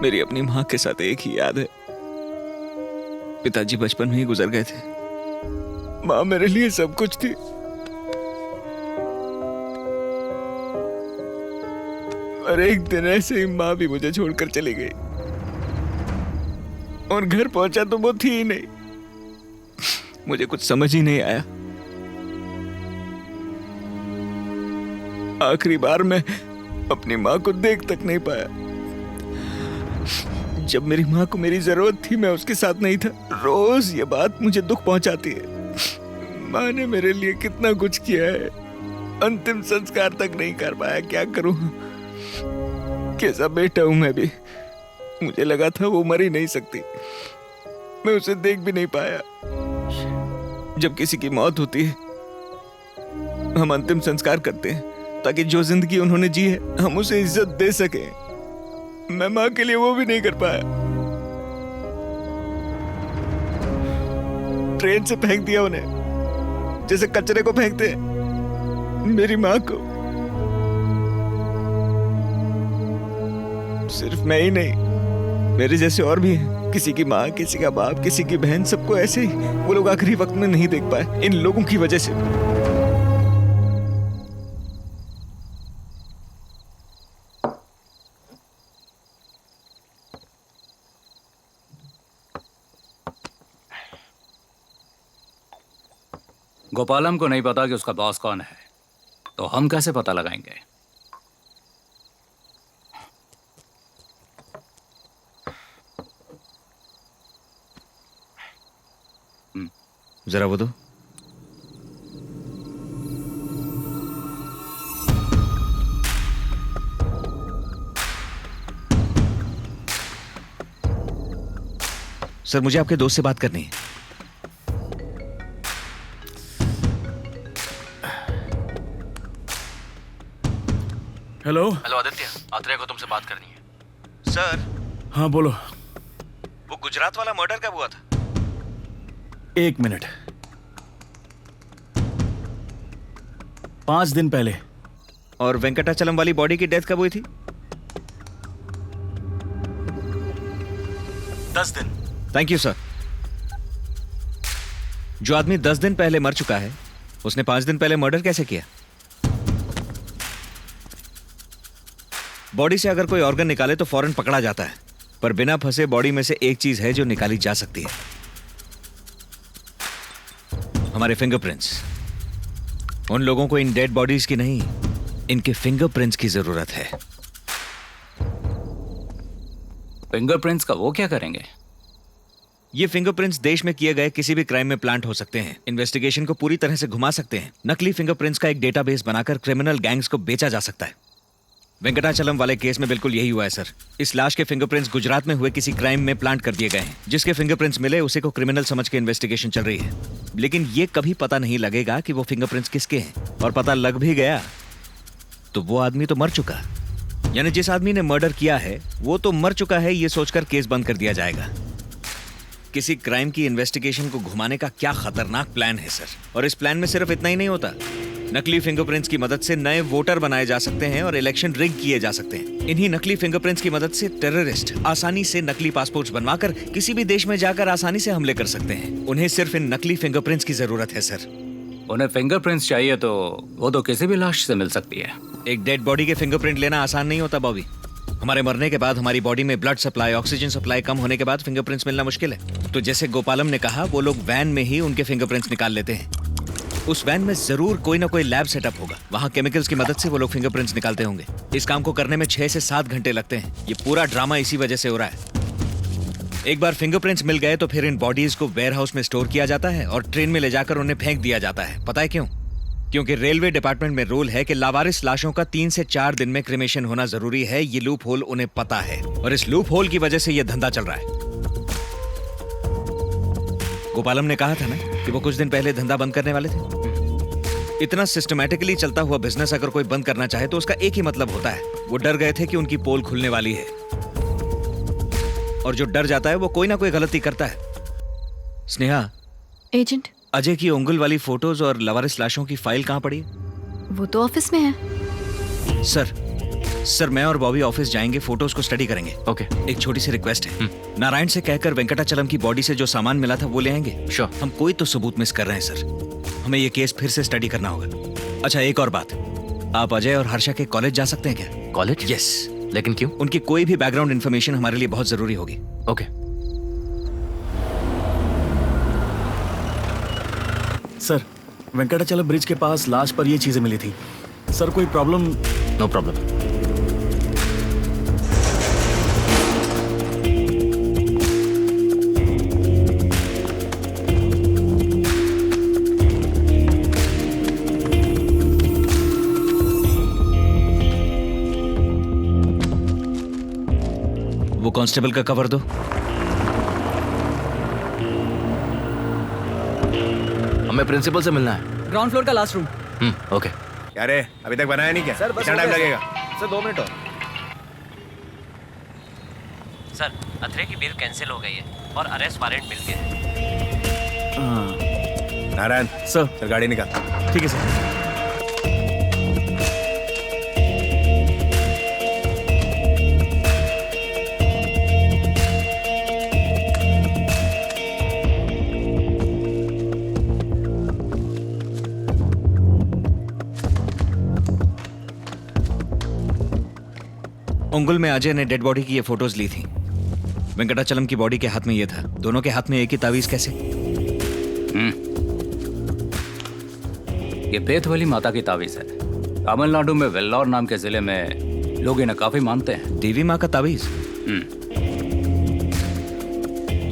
मेरी अपनी माँ के साथ एक ही याद है। पिताजी बचपन में ही गुजर गए थे। माँ मेरे लिए सब कुछ थी। और एक दिन ऐसे ही माँ भी मुझे छोड़कर चली गई और घर पहुंचा तो वो थी ही नहीं। मुझे कुछ समझ ही नहीं आया। आखिरी बार मैं अपनी माँ को देख तक नहीं पाया। जब मेरी माँ को मेरी जरूरत थी मैं उसके साथ नहीं था। रोज ये बात मुझे दुख पहुंचाती है। माँ ने मेरे लिए कितना कुछ किया है, अंतिम संस्कार तक नहीं कर पाया। क्या करूं? कैसा बेटा हूं मैं भी। मुझे लगा था वो मर ही नहीं सकती। मैं उसे देख भी नहीं पाया। जब किसी की मौत होती है हम अंतिम संस्कार करते हैं ताकि जो जिंदगी उन्होंने जी है हम उसे इज्जत दे सकें। मैं माँ के लिए वो भी नहीं कर पाया। ट्रेन से फेंक दिया उन्हें जैसे कचरे को फेंकते हैं। मेरी माँ को सिर्फ मैं ही नहीं, मेरे जैसे और भी हैं। किसी की माँ, किसी का बाप, किसी की बहन, सबको ऐसे ही वो लोग आखिरी वक्त में नहीं देख पाए इन लोगों की वजह से। गोपालम को नहीं पता कि उसका बॉस कौन है, तो हम कैसे पता लगाएंगे? जरा वो दो। सर मुझे आपके दोस्त से बात करनी है। हेलो आदित्य, आत्रेय को तुमसे बात करनी है। सर। हाँ बोलो। वो गुजरात वाला मर्डर कब हुआ था? 1 मिनट। 5 दिन पहले। और वेंकटाचलम वाली बॉडी की डेथ कब हुई थी? 10 दिन। Thank you sir. जो आदमी 10 दिन पहले मर चुका है उसने 5 दिन पहले मर्डर कैसे किया? बॉडी से अगर कोई ऑर्गन निकाले तो फौरन पकड़ा जाता है, पर बिना फंसे बॉडी में से एक चीज है जो निकाली जा सकती है, हमारे फिंगरप्रिंट्स। उन लोगों को इन डेड बॉडीज की नहीं, इनके फिंगरप्रिंट्स की जरूरत है। फिंगरप्रिंट्स का वो क्या करेंगे? ये फिंगरप्रिंट्स देश में किए गए किसी भी क्राइम में प्लांट हो सकते हैं। इन्वेस्टिगेशन को पूरी तरह से घुमा सकते हैं। नकली फिंगरप्रिंट्स का एक डेटाबेस बनाकर क्रिमिनल गैंग्स को बेचा जा सकता है। वेंकटाचलम वाले केस में बिल्कुल यही हुआ है सर। इस लाश के फिंगरप्रिंट्स गुजरात में हुए किसी क्राइम में प्लांट कर दिए गए हैं। जिसके फिंगरप्रिंट्स मिले उसे को क्रिमिनल समझ के इन्वेस्टिगेशन चल रही है, लेकिन ये कभी पता नहीं लगेगा कि वो फिंगरप्रिंट्स किसके हैं। और पता लग भी गया तो वो आदमी तो मर चुका, यानी जिस आदमी ने मर्डर किया है वो तो मर चुका है, ये सोचकर केस बंद कर दिया जाएगा। किसी क्राइम की इन्वेस्टिगेशन को घुमाने का क्या खतरनाक प्लान है सर। और इस प्लान में सिर्फ इतना ही नहीं होता, नकली फिंगरप्रिंट्स की मदद से नए वोटर बनाए जा सकते हैं और इलेक्शन रिग किए जा सकते हैं। इन्हीं नकली फिंगरप्रिंट्स की मदद से टेररिस्ट आसानी से नकली पासपोर्ट्स बनवाकर किसी भी देश में जाकर आसानी से हमले कर सकते हैं। उन्हें सिर्फ इन नकली फिंगरप्रिंट्स की जरूरत है सर। उन्हें फिंगरप्रिंट्स चाहिए तो वो तो किसी भी लाश से मिल सकती है। एक डेड बॉडी के फिंगरप्रिंट लेना आसान नहीं होता बॉबी। हमारे मरने के बाद हमारी बॉडी में ब्लड सप्लाई, ऑक्सीजन सप्लाई कम होने के बाद फिंगरप्रिंट्स मिलना मुश्किल है। तो जैसे गोपालम ने कहा, वो लोग वैन में ही उनके फिंगरप्रिंट्स निकाल लेते हैं। उस वैन में जरूर कोई ना कोई लैब सेटअप होगा। वहाँ केमिकल्स की मदद से वो लोग फिंगरप्रिंट्स निकालते होंगे। इस काम को करने में 6 से 7 घंटे लगते हैं। ये पूरा ड्रामा इसी वजह से हो रहा है। एक बार फिंगरप्रिंट्स मिल गए तो फिर इन बॉडीज को वेयरहाउस में स्टोर किया जाता है और ट्रेन में ले जाकर उन्हें फेंक दिया जाता है। पता है क्यों? क्योंकि रेलवे डिपार्टमेंट में रूल है कि लावारिस लाशों का 3 से 4 दिन में क्रिमेशन होना जरूरी है। ये लूप होल उन्हें पता है और इस लूप होल की वजह से ये धंधा चल रहा है। गोपालम ने कहा था ना कि वो कुछ दिन पहले धंधा बंद करने वाले थे। इतना सिस्टमैटिकली चलता हुआ बिजनेस अगर कोई बंद करना चाहे तो उसका एक ही मतलब होता है, वो डर गए थे कि उनकी पोल खुलने वाली है। और जो डर जाता है वो कोई ना कोई गलती करता है। स्नेहा, एजेंट, अजय की उंगल वाली फोटोज और लवारिस लाशों की फाइल कहां पड़ी है? वो तो ऑफिस में है। सर, सर मैं और बॉबी ऑफिस जाएंगे, फोटोज को स्टडी करेंगे। ओके एक छोटी सी रिक्वेस्ट है, नारायण से कहकर वेंकटाचलम की बॉडी से जो सामान मिला था वो ले आएंगे। श्योर। हम कोई तो सबूत मिस कर रहे हैं सर, हमें ये केस फिर से स्टडी करना होगा। अच्छा एक और बात, आप अजय और हर्षा के कॉलेज जा सकते हैं क्या? कॉलेज? यस। लेकिन क्यों? उनकी कोई भी बैकग्राउंड इन्फॉर्मेशन हमारे लिए बहुत जरूरी होगी। ओके। सर वेंकटाचलम ब्रिज के पास लाश पर ये चीजें मिली थी। सर कोई प्रॉब्लम? No problem. वो कांस्टेबल का कवर दो। हमें प्रिंसिपल से मिलना है। ग्राउंड फ्लोर का लास्ट रूम। ओके। क्या रे अभी तक बनाया नहीं क्या? सर बस कितना टाइम लगेगा? सर 2 मिनट और। सर अथरे की बेल कैंसिल हो गई है और अरेस्ट वारंट मिल गया है। नारायण सर चल गाड़ी निकाल। ठीक है सर। उंगुल में अजय ने डेड बॉडी की ये फोटोज ली थी। वेंकटाचलम की बॉडी के हाथ में ये था। दोनों के हाथ में एक ही तावीज कैसे? ये पेथवली माता की तावीज है। तमिलनाडु में वेल्लोर नाम के जिले में लोग इन्हें काफी मानते हैं। देवी माँ का तावीज?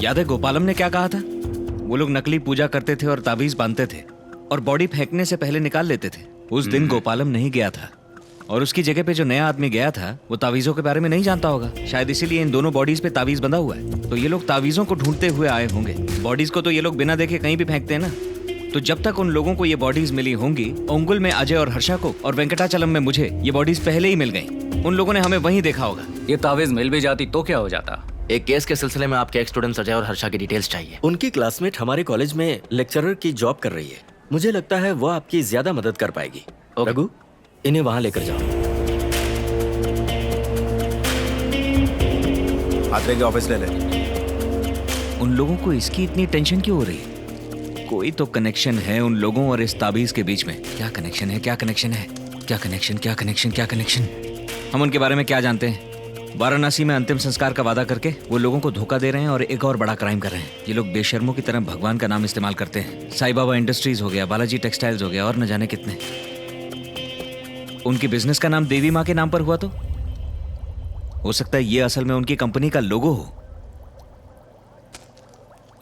याद है गोपालम ने क्या कहा था? वो लोग नकली पूजा करते थे और तावीज बांधते थे और बॉडी फेंकने से पहले निकाल लेते थे। उस दिन गोपालम नहीं गया था और उसकी जगह पे जो नया आदमी गया था वो तावीजों के बारे में नहीं जानता होगा। शायद इसीलिए इन दोनों बॉडीज पे तावीज बंधा हुआ है। तो ये लोग तावीजों को ढूंढते हुए आए होंगे। बॉडीज को तो ये लोग बिना देखे कहीं भी फेंकते हैं ना। तो जब तक उन लोगों को ये बॉडीज मिली होंगी, उंगुल में अजय और हर्षा को और वेंकटाचलम में मुझे, ये बॉडीज पहले ही मिल गई। उन लोगों ने हमें वहीं देखा होगा। ये तावीज मिल भी जाती तो क्या हो जाता? एक केस के सिलसिले में आपके एक्स स्टूडेंट्स अजय और हर्षा की डिटेल्स चाहिए। उनकी क्लासमेट हमारे कॉलेज में लेक्चरर की जॉब कर रही है। मुझे लगता है वो आपकी ज्यादा मदद कर पाएगी। रघु, इन्हें वहां लेकर जाओ। आत्रे के ऑफिस ले ले। उन लोगों को इसकी इतनी टेंशन क्यों हो रही है? कोई तो कनेक्शन है उन लोगों और इस ताबीज के बीच में। क्या कनेक्शन है? क्या कनेक्शन है? क्या कनेक्शन? क्या कनेक्शन? क्या कनेक्शन? हम उनके बारे में क्या जानते हैं? वाराणसी में अंतिम संस्कार का वादा करके वो लोगों को धोखा दे रहे हैं और एक और बड़ा क्राइम कर रहे हैं। ये लोग बेशर्मों की तरह भगवान का नाम इस्तेमाल करते हैं। साईं बाबा इंडस्ट्रीज हो गया, बालाजी टेक्सटाइल्स हो गया और न जाने कितने। उनकी बिजनेस का नाम देवी माँ के नाम पर हुआ तो हो सकता है ये असल में उनकी कंपनी का लोगो हो।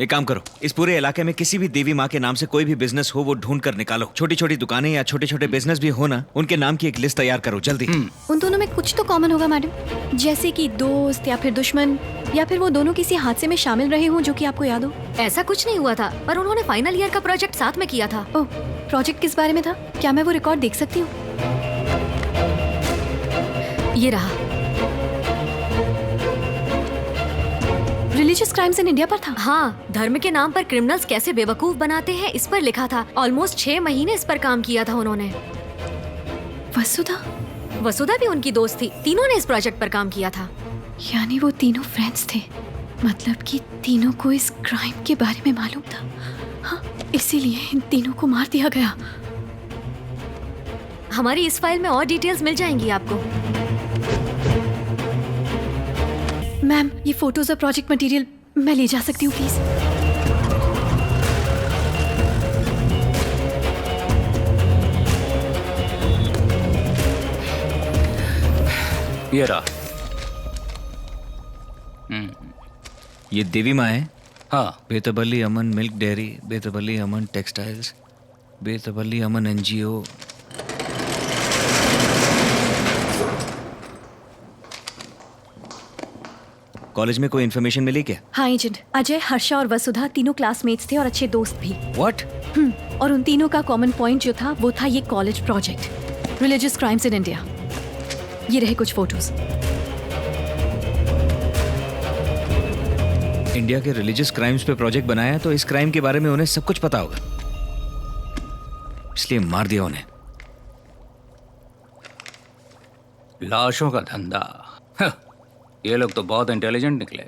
एक काम करो, इस पूरे इलाके में किसी भी देवी माँ के नाम से कोई भी बिजनेस हो वो ढूंढ कर निकालो। छोटी छोटी दुकानें या छोटे छोटे बिजनेस भी हो ना, उनके नाम की एक लिस्ट तैयार करो जल्दी। उन दोनों में कुछ तो कॉमन होगा मैडम, जैसे कि दोस्त या फिर दुश्मन, या फिर वो दोनों किसी हादसे में शामिल रहे हों जो कि आपको याद हो। ऐसा कुछ नहीं हुआ था, पर उन्होंने फाइनल ईयर का प्रोजेक्ट साथ में किया था। ओह, प्रोजेक्ट किस बारे में था? क्या मैं वो रिकॉर्ड देख सकती हूँ? ये रहा। रिलीजियस क्राइम्स इन इंडिया पर था। हाँ, धर्म के नाम पर क्रिमिनल्स कैसे बेवकूफ बनाते हैं इस पर लिखा था। ऑलमोस्ट 6 महीने इस पर काम किया था उन्होंने। वसुधा भी उनकी दोस्त थी। तीनों ने इस प्रोजेक्ट पर काम किया था। यानी वो तीनों फ्रेंड्स थे, मतलब कि तीनों को इस क्राइम के बारे में मालूम था। हाँ, इसीलिए इन तीनों को मार दिया गया। हमारी इस फाइल में और डिटेल्स मिल जाएंगी आपको। मैम, ये फोटोज और प्रोजेक्ट मटेरियल मैं ले जा सकती हूँ प्लीज? ये रहा। ये देवी माँ है? हाँ। बेतबली अमन मिल्क डेयरी, बेतबली अमन टेक्सटाइल्स, बेतबली अमन एनजीओ। कॉलेज में कोई इन्फॉर्मेशन मिली क्या? हाँ एजेंट, अजय, हर्षा और वसुधा तीनों क्लासमेट्स थे और अच्छे दोस्त भी। व्हाट? और उन तीनों का कॉमन पॉइंट जो था वो था ये college project, religious crimes in India. ये रहे कुछ फोटोज। इंडिया के रिलीजियस क्राइम्स पे प्रोजेक्ट बनाया है तो इस क्राइम के बारे में उन्हें सब कुछ पता होगा, इसलिए मार दिया उन्हें। लाशों का धंधा। हं, ये लोग तो बहुत इंटेलिजेंट निकले।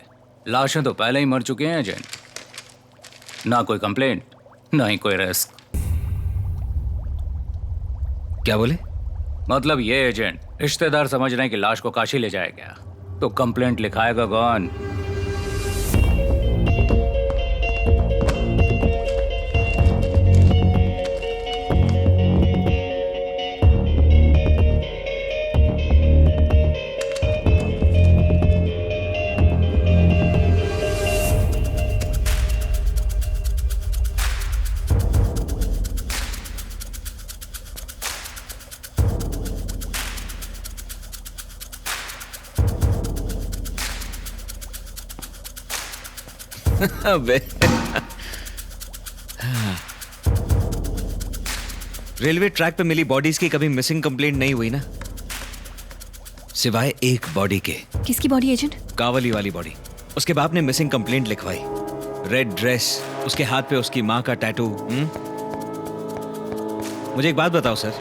लाशें तो पहले ही मर चुके हैं एजेंट। ना कोई कंप्लेंट, ना ही कोई रिस्क। क्या बोले? मतलब ये एजेंट रिश्तेदार समझ रहे हैं कि लाश को काशी ले जाएगा, तो कंप्लेंट लिखाएगा कौन? अबे रेलवे ट्रैक पे मिली बॉडीज की कभी मिसिंग कंप्लेंट नहीं हुई ना, सिवाय एक बॉडी के। किसकी बॉडी एजेंट? कावली वाली बॉडी। उसके बाप ने मिसिंग कंप्लेंट लिखवाई। रेड ड्रेस, उसके हाथ पे उसकी माँ का टैटू। मुझे एक बात बताओ सर,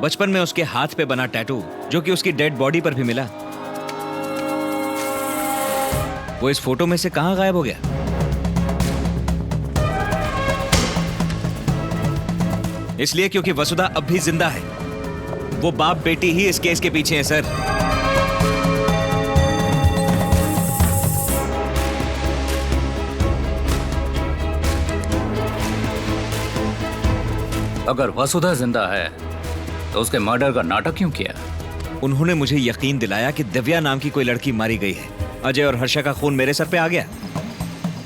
बचपन में उसके हाथ पे बना टैटू जो कि उसकी डेड बॉडी पर भी मिला, वो इस फोटो में से कहां गायब हो गया? इसलिए क्योंकि वसुधा अब भी जिंदा है। वो बाप बेटी ही इस केस के पीछे है सर। अगर वसुधा जिंदा है तो उसके मर्डर का नाटक क्यों किया? उन्होंने मुझे यकीन दिलाया कि दिव्या नाम की कोई लड़की मारी गई है। अजय और हर्षा का खून मेरे सर पे आ गया,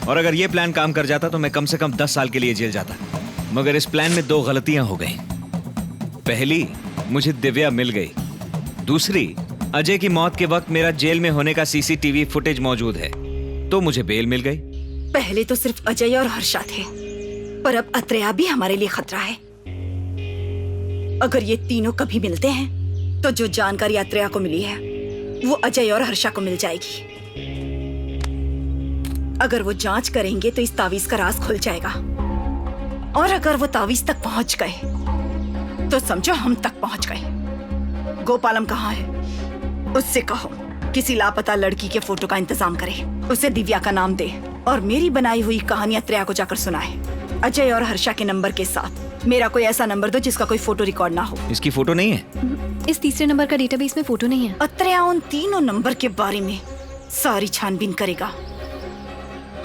और अगर ये प्लान काम कर जाता तो मैं कम से कम 10 साल के लिए जेल जाता। मगर इस प्लान में 2 गलतियां हो गई। पहली, मुझे दिव्या मिल गई। दूसरी, अजय की मौत के वक्त मेरा जेल में होने का सीसीटीवी फुटेज मौजूद है, तो मुझे बेल मिल गई। पहले तो सिर्फ अजय और हर्षा थे, पर अब अत्रेया भी हमारे लिए खतरा है। अगर ये तीनों कभी मिलते हैं तो जो जानकारी अत्रेया को मिली है वो अजय और हर्षा को मिल जाएगी। अगर वो जांच करेंगे तो इस तावीज का राज खुल जाएगा, और अगर वो तावीज तक पहुंच गए तो समझो हम तक पहुंच गए। गोपालम कहाँ है? उससे कहो किसी लापता लड़की के फोटो का इंतजाम करे, उसे दिव्या का नाम दे और मेरी बनाई हुई कहानी अत्रेया को जाकर सुनाए। अजय और हर्षा के नंबर के साथ मेरा कोई ऐसा नंबर दो जिसका कोई फोटो रिकॉर्ड ना हो। इसकी फोटो नहीं है? इस तीसरे नंबर का डेटाबेस में फोटो नहीं है। अत्रेया उन तीनों नंबर के बारे में सारी छानबीन करेगा।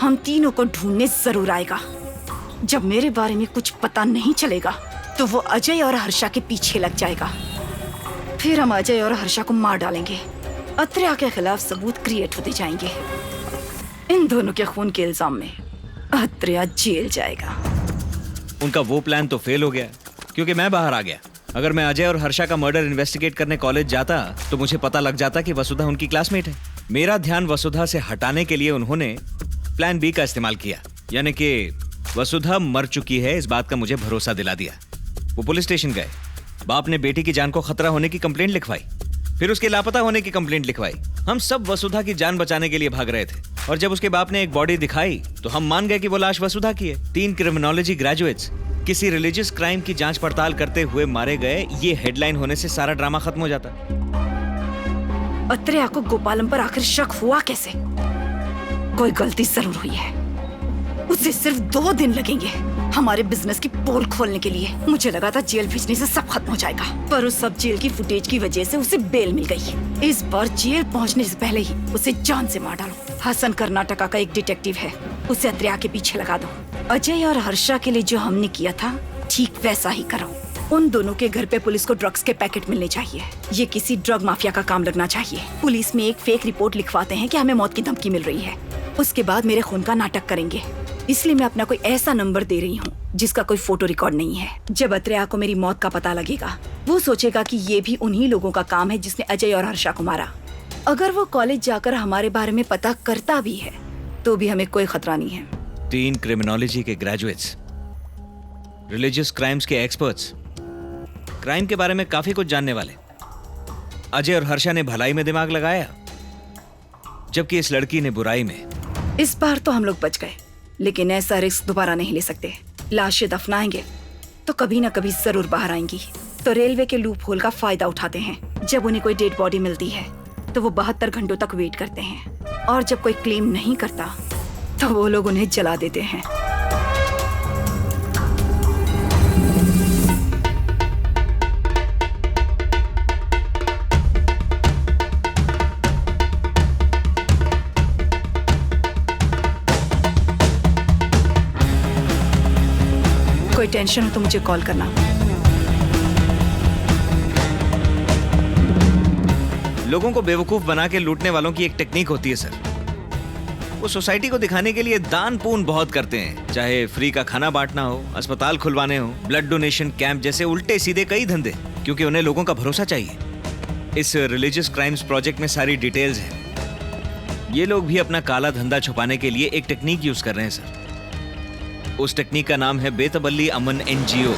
हम तीनों को ढूंढने जरूर आएगा। जब मेरे बारे में कुछ पता नहीं चलेगा तो वो अजय और हर्षा के पीछे लग जाएगा। फिर हम अजय और हर्षा को मार डालेंगे। अत्रेया के खिलाफ सबूत क्रिएट होते जाएंगे। इन दोनों के खून के इल्जाम में अत्रेया जेल जाएगा। उनका वो प्लान तो फेल हो गया क्योंकि मैं बाहर आ गया। अगर मैं अजय और हर्षा का मर्डर इन्वेस्टिगेट करने कॉलेज जाता तो मुझे पता लग जाता कि वसुधा उनकी क्लासमेट है। मेरा ध्यान वसुधा से हटाने के लिए उन्होंने प्लान बी का इस्तेमाल किया, यानी कि वसुधा मर चुकी है इस बात का मुझे भरोसा दिला दिया। वो पुलिस स्टेशन गए, बाप ने बेटी की जान को खतरा होने की कंप्लेंट लिखवाई, फिर उसके लापता होने की कंप्लेंट लिखवाई। हम सब वसुधा की जान बचाने के लिए भाग रहे थे, और जब उसके बाप ने एक बॉडी दिखाई तो हम मान गए कि वो लाश वसुधा की है। 3 क्रिमिनोलॉजी ग्रेजुएट्स किसी रिलीजियस क्राइम की जांच पड़ताल करते हुए मारे गए, ये हेडलाइन होने से सारा ड्रामा खत्म हो जाता। अत्रेया को गोपालम पर आखिर शक हुआ कैसे? कोई गलती जरूर हुई है। उसे सिर्फ 2 दिन लगेंगे हमारे बिजनेस की पोल खोलने के लिए। मुझे लगा था जेल भेजने से सब खत्म हो जाएगा, पर उस सब जेल की फुटेज की वजह से उसे बेल मिल गई। इस बार जेल पहुंचने से पहले ही उसे जान से मार डालो। हसन कर्नाटका का एक डिटेक्टिव है, उसे अत्रेया के पीछे लगा दो। अजय और हर्षा के लिए जो हमने किया था ठीक वैसा ही करो। उन दोनों के घर पे पुलिस को ड्रग्स के पैकेट मिलने चाहिए। ये किसी ड्रग माफिया का काम लगना चाहिए। पुलिस में एक फेक रिपोर्ट लिखवाते हैं कि हमें मौत की धमकी मिल रही है। उसके बाद मेरे खून का नाटक करेंगे। इसलिए मैं अपना कोई ऐसा नंबर दे रही हूँ जिसका कोई फोटो रिकॉर्ड नहीं है। जब अत्रेया को मेरी मौत का पता लगेगा वो सोचेगा कि ये भी उन्हीं लोगों का काम है जिसने अजय और हर्षा को मारा। अगर वो कॉलेज जाकर हमारे बारे में पता करता भी है तो भी हमें कोई खतरा नहीं है। 3 क्रिमिनोलॉजी के ग्रेजुएट्स, रिलीजियस क्राइम्स के एक्सपर्ट्स, क्राइम के बारे में काफी कुछ जानने वाले। अजय और हर्षा ने भलाई में दिमाग लगाया, जबकि इस लड़की ने बुराई में। इस बार तो हम लोग बच गए, लेकिन ऐसा रिस्क दोबारा नहीं ले सकते। लाशें दफनाएंगे तो कभी ना कभी जरूर बाहर आएंगी। तो रेलवे के लूप होल का फायदा उठाते हैं। जब उन्हें कोई डेड बॉडी मिलती है तो वो 72 घंटों तक वेट करते हैं, और जब कोई क्लेम नहीं करता तो वो लोग उन्हें जला देते हैं। कोई टेंशन हो तो मुझे कॉल करना। लोगों को बेवकूफ बना के लूटने वालों की एक टेक्निक होती है सर। वो सोसाइटी को दिखाने के लिए दान पुण्य बहुत करते हैं, चाहे फ्री का खाना बांटना हो, अस्पताल खुलवाने हो, ब्लड डोनेशन कैंप जैसे उल्टे सीधे कई धंधे, क्योंकि उन्हें लोगों का भरोसा चाहिए। इस रिलीजियस क्राइम्स प्रोजेक्ट में सारी डिटेल्स हैं। ये लोग भी अपना काला धंधा छुपाने के लिए एक टेक्निक यूज कर रहे हैं सर। उस टेक्निक का नाम है बेतबल्ली अमन NGO।